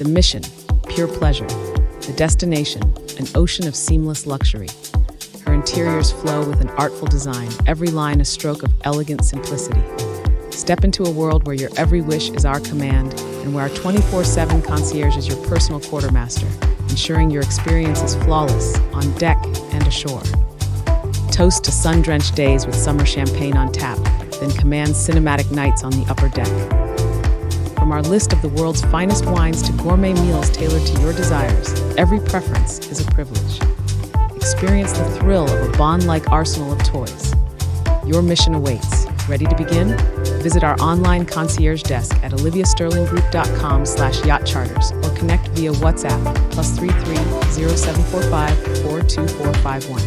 The mission, pure pleasure. The destination, an ocean of seamless luxury. Her interiors flow with an artful design, every line a stroke of elegant simplicity. Step into a world where your every wish is our command and where our 24/7 concierge is your personal quartermaster, ensuring your experience is flawless on deck and ashore. Toast to sun-drenched days with summer champagne on tap, then command cinematic nights on the upper deck. From our list of the world's finest wines to gourmet meals tailored to your desires, every preference is a privilege. Experience the thrill of a Bond-like arsenal of toys. Your mission awaits. Ready to begin? Visit our online concierge desk at oliviasterlinggroup.com/yachtcharters or connect via WhatsApp +33 0745 42451.